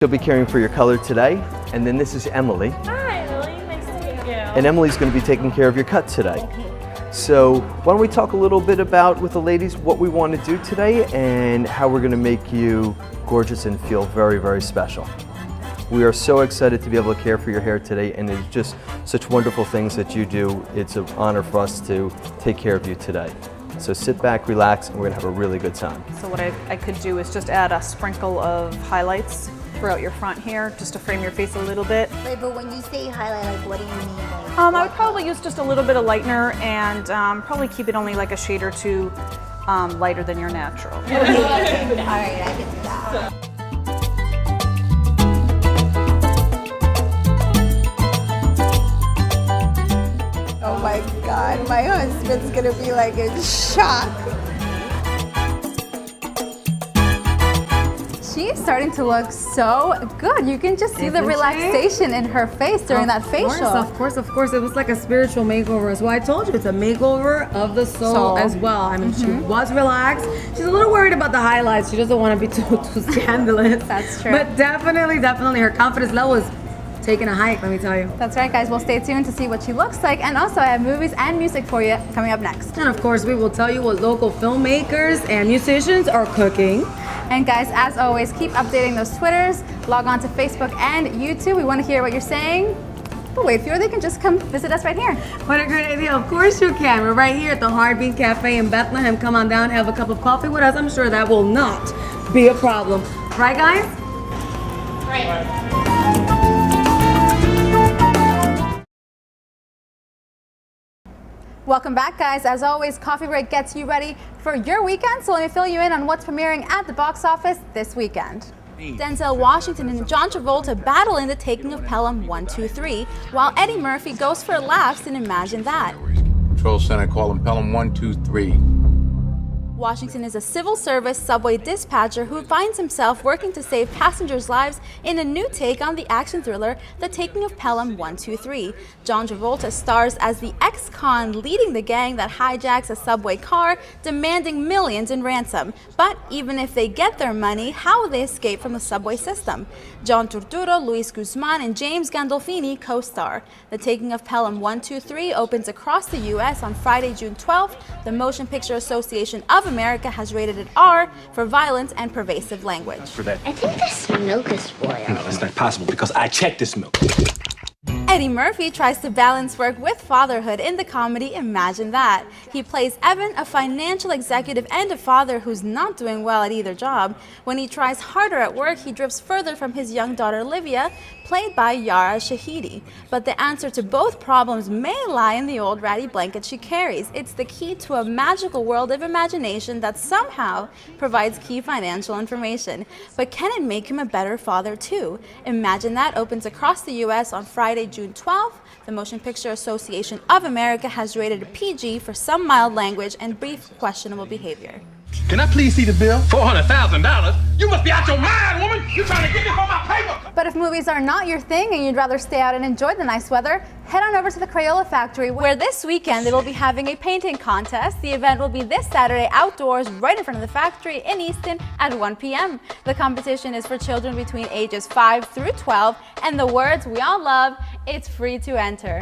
She'll be caring for your color today, and then this is Emily. Hi, Lily. Nice to meet you. And Emily's going to be taking care of your cut today. So why don't we talk a little bit about, with the ladies, what we want to do today and how we're going to make you gorgeous and feel very, very special. We are so excited to be able to care for your hair today, and it's just such wonderful things that you do. It's an honor for us to take care of you today. So sit back, relax, and we're going to have a really good time. So what I could do is just add a sprinkle of highlights throughout your front here, just to frame your face a little bit. Wait, but when you say highlight, like, what do you mean? Like, I would probably use just a little bit of lightener and probably keep it only like a shade or two lighter than your natural. All right, I can do that. Oh my God, my husband's gonna be like in shock. She's starting to look so good. You can just see the relaxation in her face during that facial. Of course. It was like a spiritual makeover as well. I told you, it's a makeover of the soul as well. I mean, she was relaxed. She's a little worried about the highlights. She doesn't want to be too scandalous. That's true. But definitely, her confidence level is taking a hike, let me tell you. That's right, guys. Well, stay tuned to see what she looks like. And also, I have movies and music for you coming up next. And of course, we will tell you what local filmmakers and musicians are cooking. And guys, as always, keep updating those Twitters. Log on to Facebook and YouTube. We want to hear what you're saying. But wait, fewer, they can just come visit us right here. What a great idea. Of course you can. We're right here at the Heartbeat Cafe in Bethlehem. Come on down, have a cup of coffee with us. I'm sure that will not be a problem. Right, guys? Right. Welcome back, guys. As always, Coffee Break gets you ready for your weekend. So let me fill you in on what's premiering at the box office this weekend. Denzel Washington and John Travolta battle in The Taking of Pelham 1, 2, 3, while Eddie Murphy goes for laughs in Imagine That. Control center, call him Pelham 1, 2, 3. Washington is a civil service subway dispatcher who finds himself working to save passengers' lives in a new take on the action thriller The Taking of Pelham 1, 2, 3. John Travolta stars as the ex-con leading the gang that hijacks a subway car, demanding millions in ransom. But even if they get their money, how will they escape from the subway system? John Turturro, Luis Guzman, and James Gandolfini co-star. The Taking of Pelham 1, 2, 3 opens across the U.S. on Friday, June 12th. The Motion Picture Association of America has rated it R for violence and pervasive language. For that. I think this milk is spoiled. No, that's not possible because I checked this milk. Eddie Murphy tries to balance work with fatherhood in the comedy Imagine That. He plays Evan, a financial executive and a father who's not doing well at either job. When he tries harder at work, he drifts further from his young daughter Livia, played by Yara Shahidi. But the answer to both problems may lie in the old ratty blanket she carries. It's the key to a magical world of imagination that somehow provides key financial information. But can it make him a better father too? Imagine That opens across the U.S. on Friday, June 12th. The Motion Picture Association of America has rated it PG for some mild language and brief questionable behavior. Can I please see the bill? $400,000? You must be out your mind, woman! You trying to get me for my paper! But if movies are not your thing and you'd rather stay out and enjoy the nice weather, head on over to the Crayola Factory, where this weekend they will be having a painting contest. The event will be this Saturday outdoors right in front of the factory in Easton at 1 p.m. The competition is for children between ages 5 through 12, and the words we all love, it's free to enter.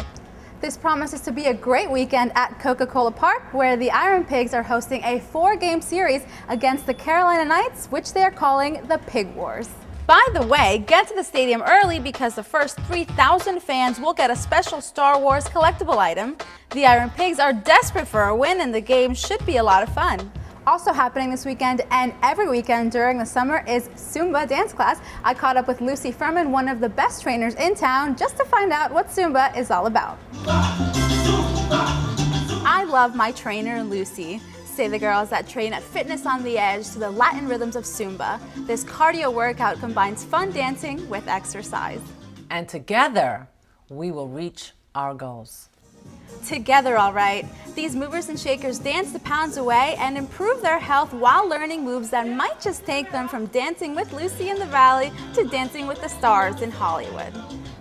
This promises to be a great weekend at Coca-Cola Park, where the Iron Pigs are hosting a 4-game series against the Carolina Knights, which they are calling the Pig Wars. By the way, get to the stadium early because the first 3,000 fans will get a special Star Wars collectible item. The Iron Pigs are desperate for a win, and the game should be a lot of fun. Also happening this weekend and every weekend during the summer is Zumba dance class. I caught up with Lucy Furman, one of the best trainers in town, just to find out what Zumba is all about. I love my trainer, Lucy. Say the girls that train at Fitness on the Edge to the Latin rhythms of Zumba. This cardio workout combines fun dancing with exercise. And together, we will reach our goals. Together, all right. These movers and shakers dance the pounds away and improve their health while learning moves that might just take them from dancing with Lucy in the Valley to dancing with the stars in Hollywood.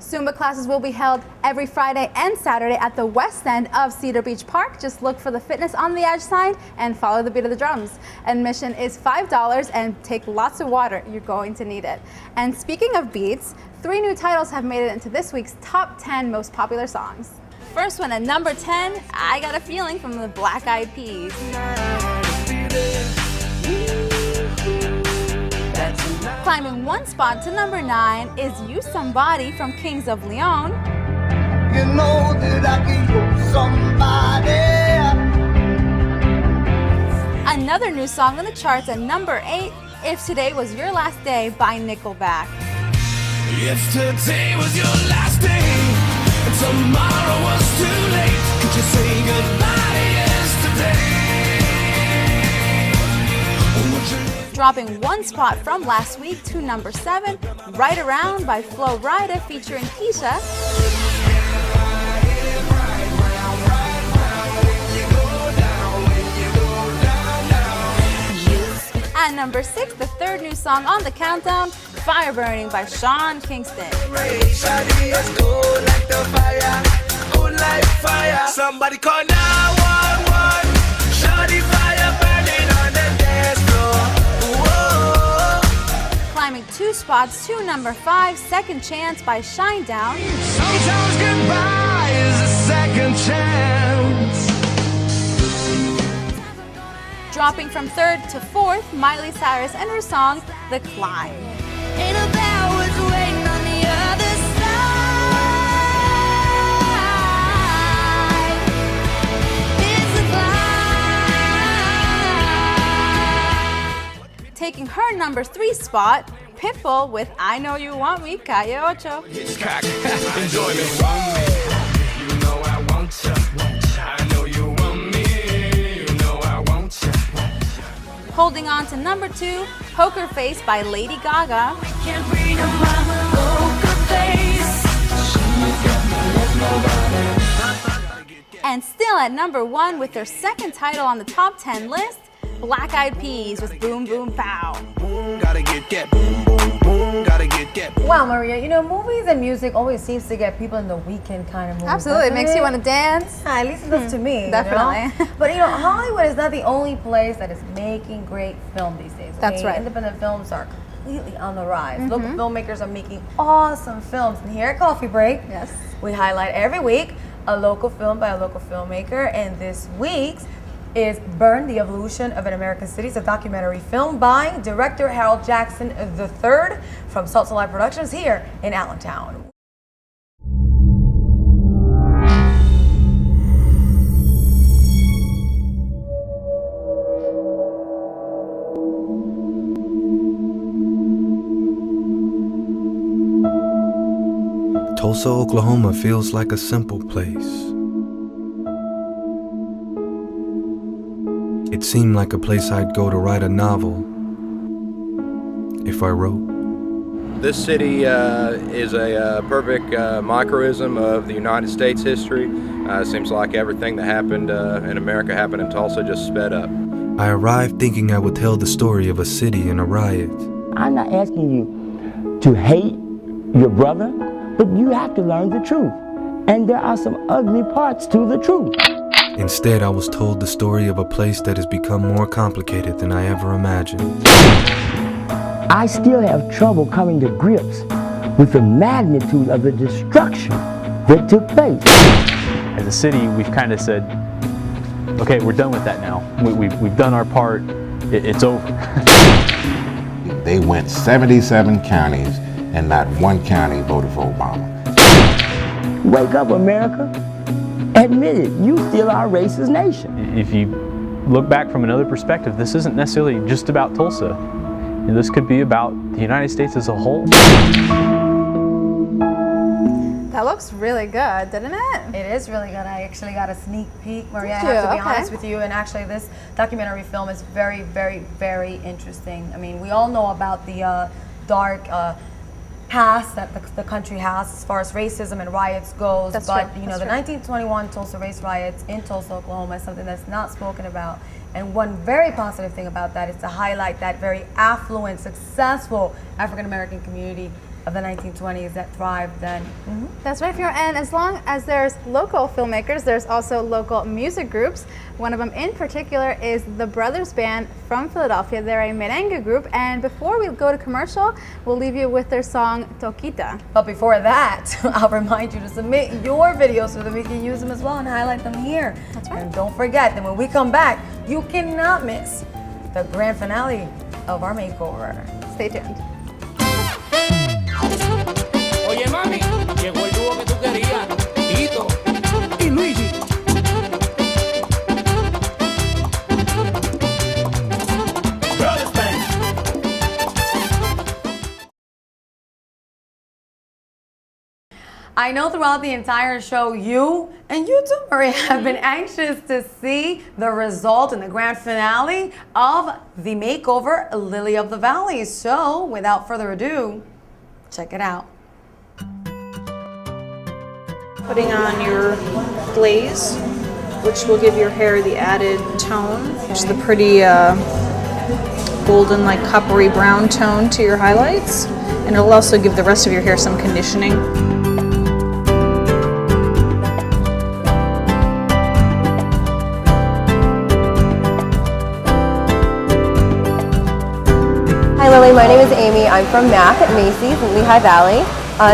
Zumba classes will be held every Friday and Saturday at the west end of Cedar Beach Park. Just look for the Fitness on the Edge sign and follow the beat of the drums. Admission is $5 and take lots of water. You're going to need it. And speaking of beats, 3 new titles have made it into this week's top 10 most popular songs. First one at number 10, I Got a Feeling from the Black Eyed Peas. Climbing 1 spot to number 9 is You Somebody from Kings of Leon. You know that I can use somebody. Another new song on the charts at number 8, If Today Was Your Last Day by Nickelback. If today was your last day and tomorrow was too late, could you say goodbye to yesterday? Dropping 1 spot from last week to number 7, Right Around by Flo Rida featuring Keisha. At number 6, the 3rd new song on the countdown, Fire Burning by Sean Kingston. Somebody call 911. Shawty fire burning on the dance floor. Whoa. Climbing 2 spots to number 5, Second Chance by Shinedown. Sometimes goodbye is a second chance. Dropping from 3rd to 4th, Miley Cyrus and her song, The Climb. Ain't about what's waiting on the other side. It's a climb. Taking her number 3 spot, Pitbull with I Know You Want Me, Calle Ocho. Hitchcock, enjoy me. You know I want you. I know you want me. You know I want you. Holding on to number 2, Poker Face by Lady Gaga. Can't read a poker face. And still at number 1 with their 2nd title on the top 10 list, Black Eyed Peas with Boom Boom Pow. Gotta get that boom boom boom. Gotta get that. Wow, Maria, you know, movies and music always seems to get people in the weekend kind of mood. Absolutely, it makes you want to dance. At least it does to me. Definitely. You know? But you know, Hollywood is not the only place that is making great film these days. Okay? That's right. Independent films are completely on the rise. Local filmmakers are making awesome films. And here at Coffee Break, Yes. we highlight every week a local film by a local filmmaker. And this week's is Burn, the Evolution of an American City. It's a documentary film by director Harold Jackson III from Salt Light Productions here in Allentown. Tulsa, Oklahoma feels like a simple place. It seemed like a place I'd go to write a novel if I wrote. This city is a perfect microism of the United States history. It seems like everything that happened in America happened in Tulsa, just sped up. I arrived thinking I would tell the story of a city in a riot. I'm not asking you to hate your brother, but you have to learn the truth. And there are some ugly parts to the truth. Instead, I was told the story of a place that has become more complicated than I ever imagined. I still have trouble coming to grips with the magnitude of the destruction that took place. As a city, we've kind of said, okay, we're done with that now. We've done our part, it's over. They went 77 counties and not one county voted for Obama. Wake up, America. Admit it, you still are a racist nation. If you look back from another perspective, this isn't necessarily just about Tulsa. This could be about the United States as a whole. That looks really good, didn't it? It is really good. I actually got a sneak peek, Maria. I Did have to you? be honest with you. And actually, this documentary film is very, very, very interesting. I mean, we all know about the dark past that the country has as far as racism and riots goes. That's but true. you know, That's the true. 1921 Tulsa race riots in Tulsa, Oklahoma, is something that's not spoken about. And one very positive thing about that is to highlight that very affluent, successful African American community of the 1920s that thrived then. That's right, Fiona. And as long as there's local filmmakers, there's also local music groups. One of them in particular is the Brothers Band from Philadelphia. They're a merengue group. And before we go to commercial, we'll leave you with their song Toquita. But before that, I'll remind you to submit your videos so that we can use them as well and highlight them here. That's right. And don't forget that when we come back, you cannot miss the grand finale of our makeover. Stay tuned. Oye, mami, llegó el dúo que tú querías, Tito y Luigi. Brothers Band. I know throughout the entire show, you and you too, Maria, have been anxious to see the result and the grand finale of the makeover, Lily of the Valley. So, without further ado, check it out. Putting on your glaze, which will give your hair the added tone, which is the pretty golden, like coppery brown tone to your highlights. And it'll also give the rest of your hair some conditioning. Hi Lily, my name is Amy. I'm from MAC at Macy's in Lehigh Valley.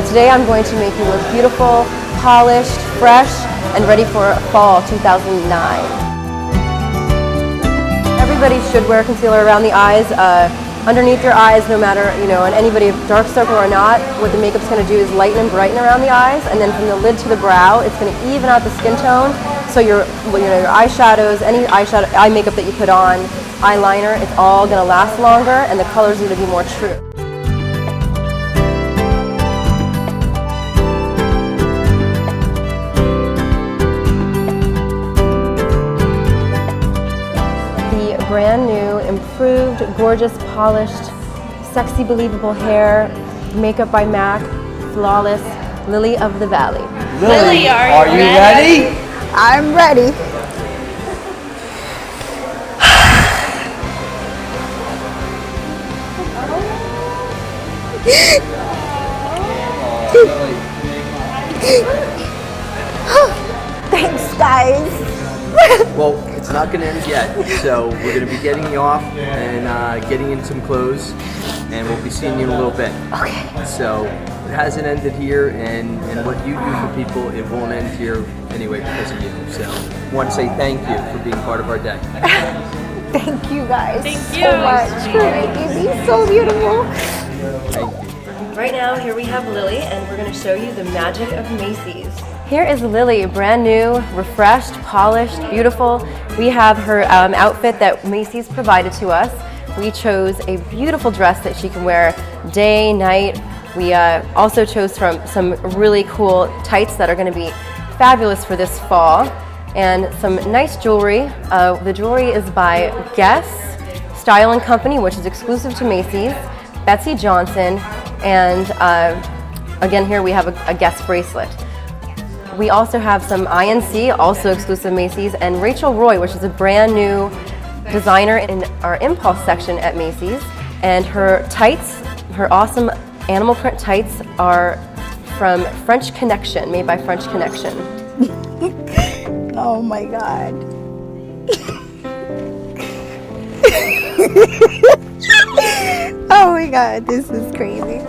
Today I'm going to make you look beautiful, polished, fresh, and ready for fall 2009. Everybody should wear concealer around the eyes, underneath your eyes, no matter, and anybody, dark circle or not. What the makeup's going to do is lighten and brighten around the eyes, and then from the lid to the brow, it's going to even out the skin tone. So your eyeshadows, any eye makeup that you put on, eyeliner, it's all going to last longer, and the colors are going to be more true. The brand new, improved, gorgeous, polished, sexy, believable hair, makeup by MAC, flawless, Lily of the Valley. Lily, are you ready? I'm ready. Thanks, guys. Well, it's not going to end yet, so we're going to be getting you off and getting in some clothes, and we'll be seeing you in a little bit. Okay. So it hasn't ended here, and what you do for people, it won't end here anyway because of you. So I want to say thank you for being part of our day. Thank you guys Thank so you. much for making me so beautiful. Thank you. Right now, here we have Lily, and we're going to show you the magic of Macy's. Here is Lily, brand new, refreshed, polished, beautiful. We have her outfit that Macy's provided to us. We chose a beautiful dress that she can wear day, night. We also chose from some really cool tights that are going to be fabulous for this fall, and some nice jewelry. The jewelry is by Guess Style & Company, which is exclusive to Macy's, Betsy Johnson, and again here we have a Guess bracelet. We also have some INC, also exclusive Macy's, and Rachel Roy, which is a brand new designer in our Impulse section at Macy's. And her tights, her awesome animal print tights, are from French Connection, made by French Connection. Oh my God. Oh my God, this is crazy.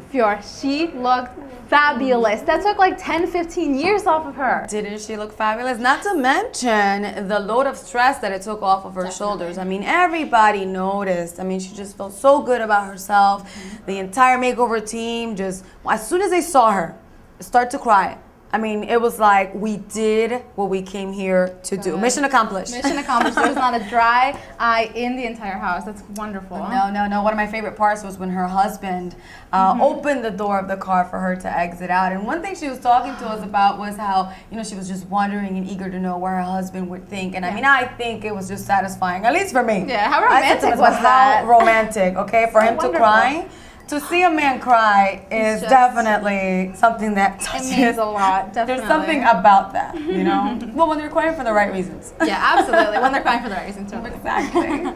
Fior, she looked fabulous. That took like 10, 15 years off of her. Didn't she look fabulous? Not to mention the load of stress that it took off of her shoulders. I mean, everybody noticed. I mean, she just felt so good about herself. The entire makeover team just, as soon as they saw her, start to cry. I mean, it was like we did what we came here to do. Mission accomplished. Mission accomplished. There was not a dry eye in the entire house. That's wonderful. No. One of my favorite parts was when her husband opened the door of the car for her to exit out. And one thing she was talking to us about was how, she was just wondering and eager to know what her husband would think. And I mean, I think it was just satisfying, at least for me. Yeah, how romantic was that? How romantic, okay? For him to cry. To see a man cry is definitely something that touches. It means a lot, definitely. There's something about that, you know? Well, when they're crying for the right reasons. Yeah, absolutely. When they're crying for the right reasons. Totally. Exactly.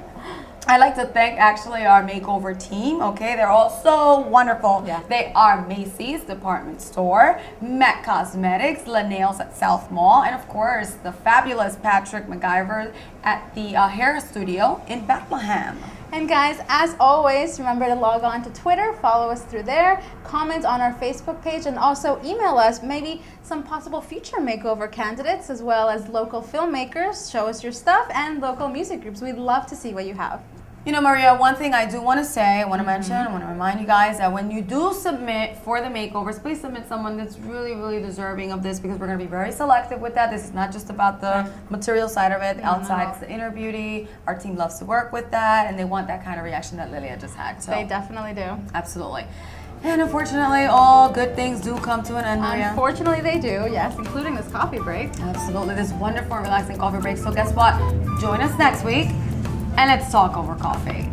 I'd like to thank actually our makeover team, okay? They're all so wonderful. Yeah. They are Macy's Department Store, Met Cosmetics, La Nails at South Mall, and of course, the fabulous Patrick MacGyver at the hair studio in Bethlehem. And guys, as always, remember to log on to Twitter, follow us through there, comment on our Facebook page, and also email us maybe some possible future makeover candidates, as well as local filmmakers. Show us your stuff, and local music groups. We'd love to see what you have. You know, Maria, one thing I do want to say, I want to mention, I want to remind you guys that when you do submit for the makeovers, please submit someone that's really, really deserving of this, because we're going to be very selective with that. This is not just about the material side of it. Outside, it's the inner beauty. Our team loves to work with that, and they want that kind of reaction that Lilia just had. So They definitely do. Absolutely. And unfortunately, all good things do come to an end, Maria. Unfortunately, they do, yes, including this coffee break. Absolutely, this wonderful and relaxing coffee break. So guess what? Join us next week, and let's talk over coffee.